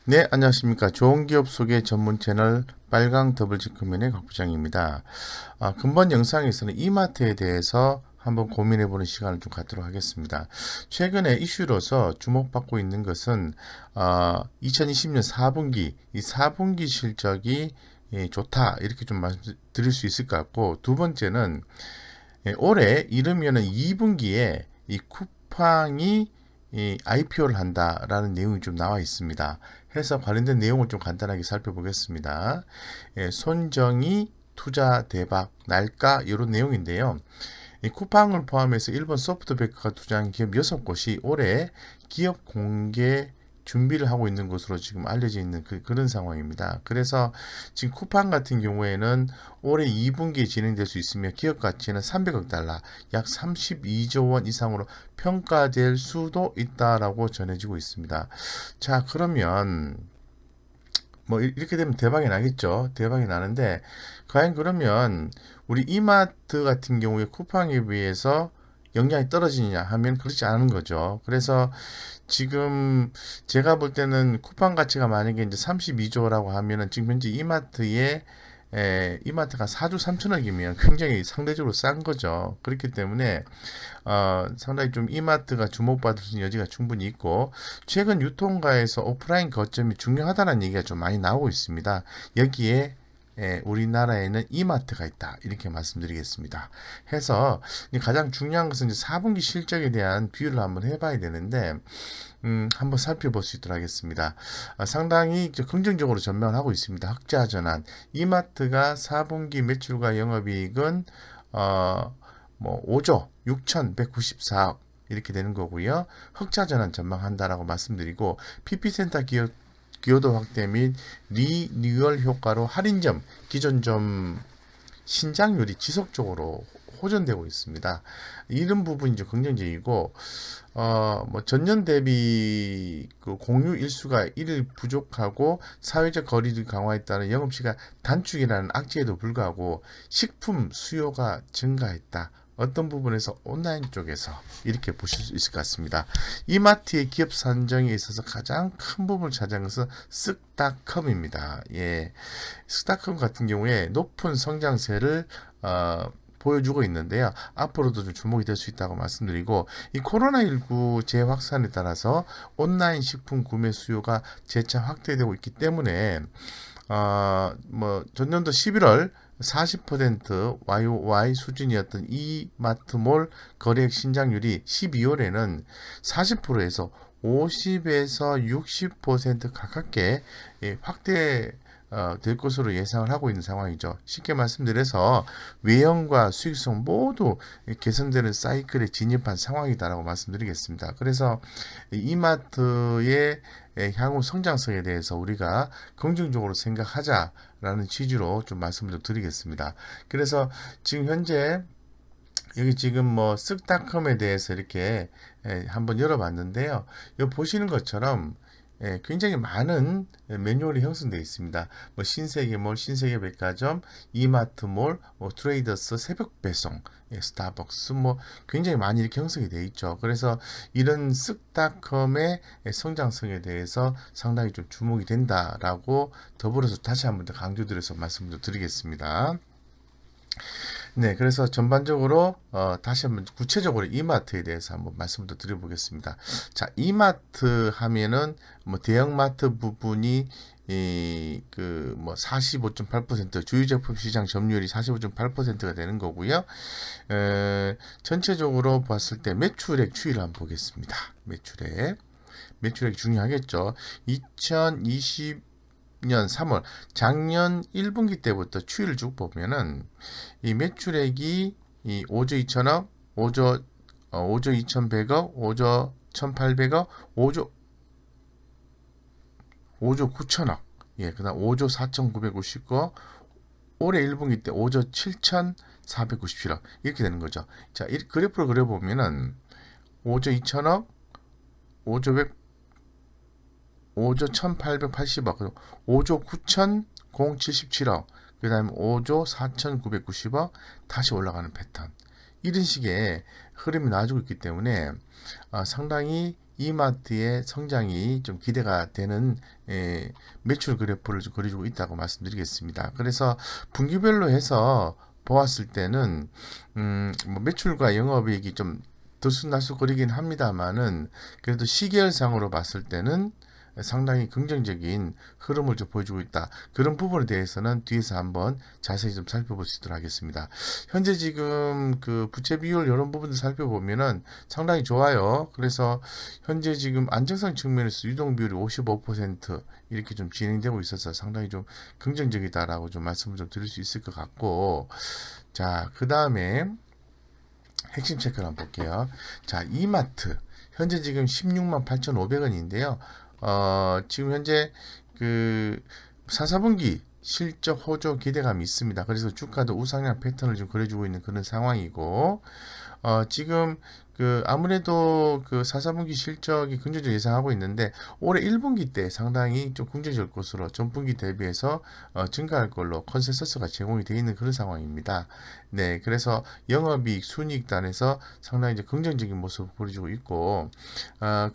네, 안녕하십니까. 좋은 기업 소개 전문 채널 빨강 더블 체크맨의 곽 부장입니다. 근본 영상에서는 이마트에 대해서 한번 고민해보는 시간을 좀 갖도록 하겠습니다. 최근에 이슈로서 주목받고 있는 것은 2020년 4분기, 이 4분기 실적이 좋다 이렇게 좀 말씀드릴 수 있을 것 같고, 두 번째는 올해 이르면은 2분기에 이 쿠팡이 IPO를 한다라는 내용이 좀 나와 있습니다. 해서 관련된 내용을 좀 간단하게 살펴보겠습니다. 손정의 투자 대박 날까 이런 내용인데요. 이 쿠팡을 포함해서 일본 소프트뱅크가 투자한 기업 6곳이 올해 기업 공개 준비를 하고 있는 것으로 지금 알려져 있는 그런 상황입니다. 그래서 지금 쿠팡 같은 경우에는 올해 2분기에 진행될 수 있으며 기업 가치는 300억 달러, 약 32조 원 이상으로 평가될 수도 있다라고 전해지고 있습니다. 자, 그러면 뭐 이렇게 되면 대박이 나겠죠. 대박이 나는데 과연 그러면 우리 이마트 같은 경우에 쿠팡에 비해서 영향이 떨어지느냐 하면 그렇지 않은 거죠. 그래서 지금 제가 볼 때는 쿠팡 가치가 만약에 이제 32조라고 하면은 지금 현재 이마트가 4조 3천억이면 굉장히 상대적으로 싼 거죠. 그렇기 때문에 상당히 좀 이마트가 주목받을 수 있는 여지가 충분히 있고, 최근 유통가에서 오프라인 거점이 중요하다는 얘기가 좀 많이 나오고 있습니다. 여기에 우리나라에는 이마트가 있다 이렇게 말씀드리겠습니다. 해서 가장 중요한 것은 이제 4분기 실적에 대한 비율을 한번 해봐야 되는데 한번 살펴볼 수 있도록 하겠습니다. 상당히 긍정적으로 전망을 하고 있습니다. 흑자 전환. 이마트가 4분기 매출과 영업이익은 뭐 5조 6,194억 이렇게 되는 거고요. 흑자 전환 전망한다라고 말씀드리고, PP센터 기여도 확대 및 리뉴얼 효과로 할인점 기존 점 신장률이 지속적으로 호전되고 있습니다. 이런 부분이 좀 긍정적이고, 뭐 전년 대비 그 공유 일수가 1일 부족하고 사회적 거리를 강화했다는 영업시간 단축이라는 악재에도 불구하고 식품 수요가 증가했다. 어떤 부분에서 온라인 쪽에서 이렇게 보실 수 있을 것 같습니다. 이마트의 기업 산정에 있어서 가장 큰 부분을 차지한 것은 쓱닷컴입니다. 예, 쓱닷컴 같은 경우에 높은 성장세를 보여주고 있는데요. 앞으로도 좀 주목이 될 수 있다고 말씀드리고, 이 코로나19 재확산에 따라서 온라인 식품 구매 수요가 재차 확대되고 있기 때문에 뭐 전년도 11월 40% YOY 수준이었던 이마트몰 거래액 신장률이 12월에는 40%에서 50에서 60% 가깝게 확대 될 것으로 예상을 하고 있는 상황이죠. 쉽게 말씀드려서 외형과 수익성 모두 개선되는 사이클에 진입한 상황이다라고 말씀드리겠습니다. 그래서 이마트의 향후 성장성에 대해서 우리가 긍정적으로 생각하자라는 취지로 좀 말씀을 좀 드리겠습니다. 그래서 지금 현재 여기 지금 뭐 쓱닷컴에 대해서 이렇게 한번 열어봤는데요. 여기 보시는 것처럼 굉장히 많은 매뉴얼이 형성되어 있습니다. 뭐 신세계몰, 신세계백화점, 이마트몰, 뭐 트레이더스, 새벽 배송, 스타벅스 뭐 굉장히 많이 이렇게 형성이 되어 있죠. 그래서 이런 쓱닷컴의 성장성에 대해서 상당히 좀 주목이 된다라고 더불어서 다시 한번 더 강조드려서 말씀을 드리겠습니다. 네, 그래서 전반적으로 다시 한번 구체적으로 이마트에 대해서 한번 말씀을 더 드려보겠습니다. 자, 이마트 하면은 뭐 대형마트 부분이 뭐 45.8% 주요 제품 시장 점유율이 45.8%가 되는 거고요. 전체적으로 봤을 때 매출액 추이를 한번 보겠습니다. 매출액 중요하겠죠. 2020년 3월 작년 1분기 때부터 추이를 쭉 보면은 이 매출액이 이 5조 2천억, 5조 2,100억, 5조 1,800억, 5조 9천억, 예, 그다음 5조 4,999억, 올해 1분기 때 5조 7,497억 이렇게 되는 거죠. 자, 이 그래프를 그려보면은 5조 2천억, 5조 100, 5조 1,880억, 5조 9,077억, 그 다음에 5조 4,990억 다시 올라가는 패턴. 이런 식의 흐름이 나와주고 있기 때문에 상당히 이마트의 성장이 좀 기대가 되는 매출 그래프를 좀 그려주고 있다고 말씀드리겠습니다. 그래서 분기별로 해서 보았을 때는 뭐 매출과 영업이익이 좀 들쑥날쑥거리긴 합니다만은 그래도 시계열상으로 봤을 때는 상당히 긍정적인 흐름을 좀 보여주고 있다. 그런 부분에 대해서는 뒤에서 한번 자세히 좀 살펴볼 수 있도록 하겠습니다. 현재 지금 그 부채 비율 이런 부분들 살펴보면은 상당히 좋아요. 그래서 현재 지금 안정성 측면에서 유동 비율이 55% 이렇게 좀 진행되고 있어서 상당히 좀 긍정적이다라고 좀 말씀을 좀 드릴 수 있을 것 같고, 자, 그 다음에 핵심 체크를 한번 볼게요. 자, 이마트. 현재 지금 16만 8,500원인데요. 지금 현재 그 4분기 실적 호조 기대감이 있습니다. 그래서 주가도 우상향 패턴을 좀 그려주고 있는 그런 상황이고, 지금 그 아무래도 그 4분기 실적이 긍정적 예상하고 있는데 올해 1분기 때 상당히 좀 긍정적일 것으로 전분기 대비해서 증가할 걸로 컨센서스가 제공이 되어 있는 그런 상황입니다. 네, 그래서 영업이익, 순이익단에서 상당히 이제 긍정적인 모습을 보여주고 있고,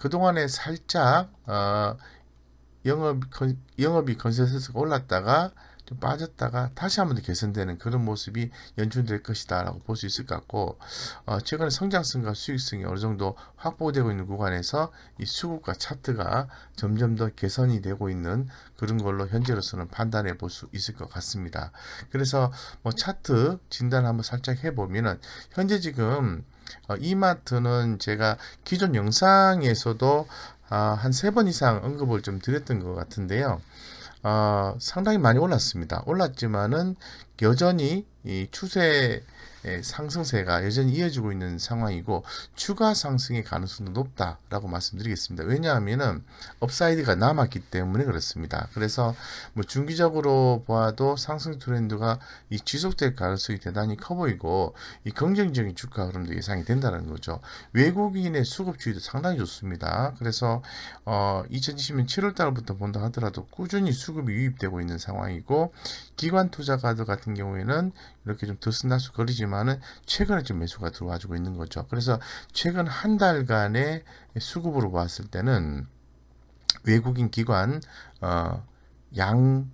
그동안에 살짝 영업이 컨센서스가 올랐다가 좀 빠졌다가 다시 한번 더 개선되는 그런 모습이 연출될 것이다 라고 볼 수 있을 것 같고, 최근에 성장성과 수익성이 어느 정도 확보되고 있는 구간에서 이 수급과 차트가 점점 더 개선이 되고 있는 그런 걸로 현재로서는 판단해 볼 수 있을 것 같습니다. 그래서 뭐 차트 진단 한번 살짝 해보면은 현재 지금 이마트는 제가 기존 영상에서도 한 3번 이상 언급을 좀 드렸던 것 같은데요. 상당히 많이 올랐습니다. 올랐지만은 여전히 이 추세 상승세가 여전히 이어지고 있는 상황이고 추가 상승의 가능성도 높다라고 말씀드리겠습니다. 왜냐하면은 업사이드가 남았기 때문에 그렇습니다. 그래서 뭐 중기적으로 봐도 상승 트렌드가 이 지속될 가능성이 대단히 커 보이고 이 긍정적인 주가 흐름도 예상이 된다는 거죠. 외국인의 수급주의도 상당히 좋습니다. 그래서 2020년 7월 달부터 본다 하더라도 꾸준히 수급이 유입되고 있는 상황이고 기관 투자 가드 같은 경우에는 이렇게 좀 들쑥날쑥거리지만은 최근에 좀 매수가 들어와주고 있는 거죠. 그래서 최근 한 달간의 수급으로 봤을 때는 외국인 기관 양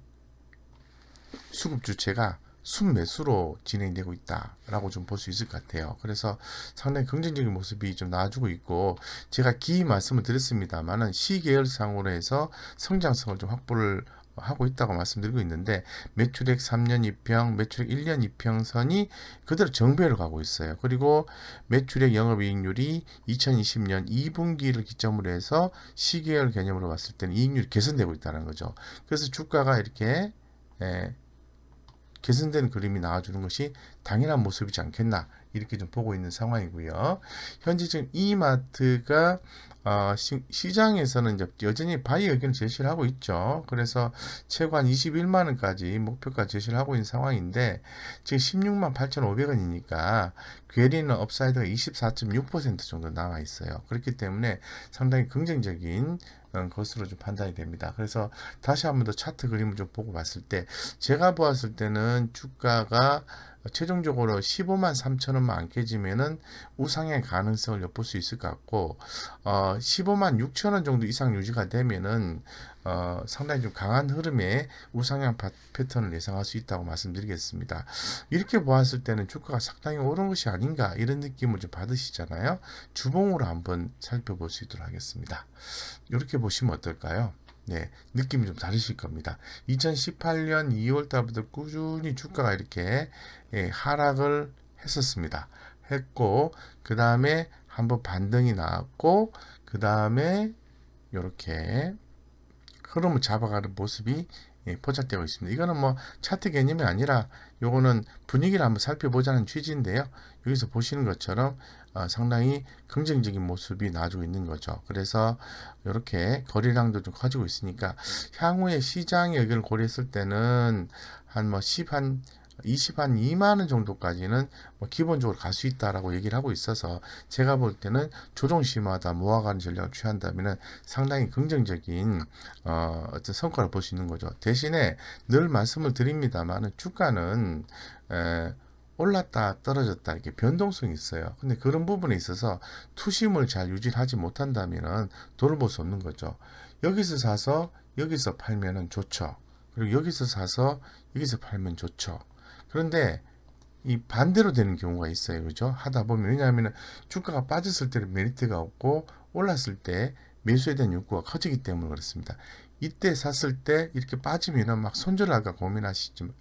수급 주체가 순매수로 진행되고 있다라고 좀 볼 수 있을 것 같아요. 그래서 상당히 긍정적인 모습이 좀 나와주고 있고 제가 말씀을 드렸습니다만은 시계열상으로 해서 성장성을 좀 확보를 하고 있다고 말씀드리고 있는데 매출액 3년 이평, 매출액 1년 이평선이 그대로 정배로 가고 있어요. 그리고 매출액 영업이익률이 2020년 2분기를 기점으로 해서 시계열 개념으로 봤을 때는 이익률이 개선되고 있다는 거죠. 그래서 주가가 이렇게 개선된 그림이 나와주는 것이 당연한 모습이지 않겠나 이렇게 좀 보고 있는 상황이고요. 현재 지금 이마트가 시장에서는 이제 여전히 바이 의견을 제시를 하고 있죠. 그래서 최고 한 21만 원까지 목표가 제시를 하고 있는 상황인데 지금 16만 8,500원이니까 괴리는 업사이드가 24.6% 정도 나와 있어요. 그렇기 때문에 상당히 긍정적인 것으로 좀 판단이 됩니다. 그래서 다시 한번 더 차트 그림을 좀 보고 봤을 때 제가 보았을 때는 주가가 최종적으로 15만 3천 원만 안 깨지면은 우상향 가능성을 엿볼 수 있을 것 같고 15만 6천 원 정도 이상 유지가 되면은 상당히 좀 강한 흐름의 우상향 패턴을 예상할 수 있다고 말씀드리겠습니다. 이렇게 보았을 때는 주가가 상당히 오른 것이 아닌가 이런 느낌을 좀 받으시잖아요. 주봉으로 한번 살펴볼 수 있도록 하겠습니다. 이렇게 보시면 어떨까요? 네, 느낌이 좀 다르실 겁니다. 2018년 2월 달부터 꾸준히 주가가 이렇게 하락을 했었습니다. 했고, 그 다음에 한번 반등이 나왔고, 그 다음에 이렇게 흐름을 잡아가는 모습이 포착되고 있습니다. 이거는 뭐 차트 개념이 아니라 요거는 분위기를 한번 살펴보자는 취지인데요. 여기서 보시는 것처럼 상당히 긍정적인 모습이 나와주고 있는 거죠. 그래서 이렇게 거래량도 좀 커지고 있으니까 향후에 시장의 의견을 고려했을 때는 한 뭐 20한 2만 원 정도까지는 뭐 기본적으로 갈 수 있다라고 얘기를 하고 있어서 제가 볼 때는 조정시마다 모아가는 전략을 취한다면은 상당히 긍정적인 어떤 성과를 볼 수 있는 거죠. 대신에 늘 말씀을 드립니다만은 주가는 올랐다 떨어졌다 이렇게 변동성이 있어요. 근데 그런 부분에 있어서 투심을 잘 유지하지 못한다면은 돈을 벌 수 없는 거죠. 여기서 사서 여기서 팔면은 좋죠. 그리고 여기서 사서 여기서 팔면 좋죠. 그런데 이 반대로 되는 경우가 있어요. 그죠? 하다 보면 왜냐하면 주가가 빠졌을 때는 메리트가 없고 올랐을 때 매수에 대한 욕구가 커지기 때문에 그렇습니다. 이때 샀을 때 이렇게 빠지면은 막 손절할까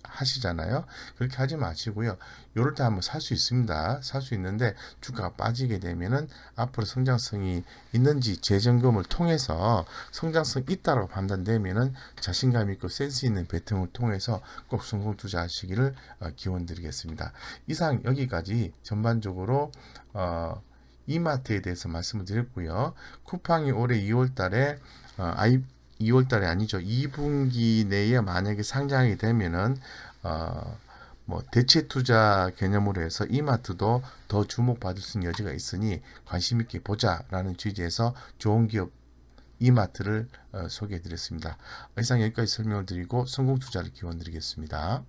하시잖아요. 그렇게 하지 마시고요. 요럴 때 한번 살 수 있습니다. 살 수 있는데 주가가 빠지게 되면은 앞으로 성장성이 있는지 재점검을 통해서 성장성 있다라고 판단되면은 자신감 있고 센스 있는 베팅을 통해서 꼭 성공 투자하시기를 기원드리겠습니다. 이상 여기까지 전반적으로 이마트에 대해서 말씀을 드렸고요. 쿠팡이 올해 2월 달에 2월 달에 아니죠. 2분기 내에 만약에 상장이 되면은 뭐 대체 투자 개념으로 해서 이마트도 더 주목받을 수 있는 여지가 있으니 관심 있게 보자라는 취지에서 좋은 기업 이마트를 소개해 드렸습니다. 이상 여기까지 설명을 드리고 성공 투자를 기원 드리겠습니다.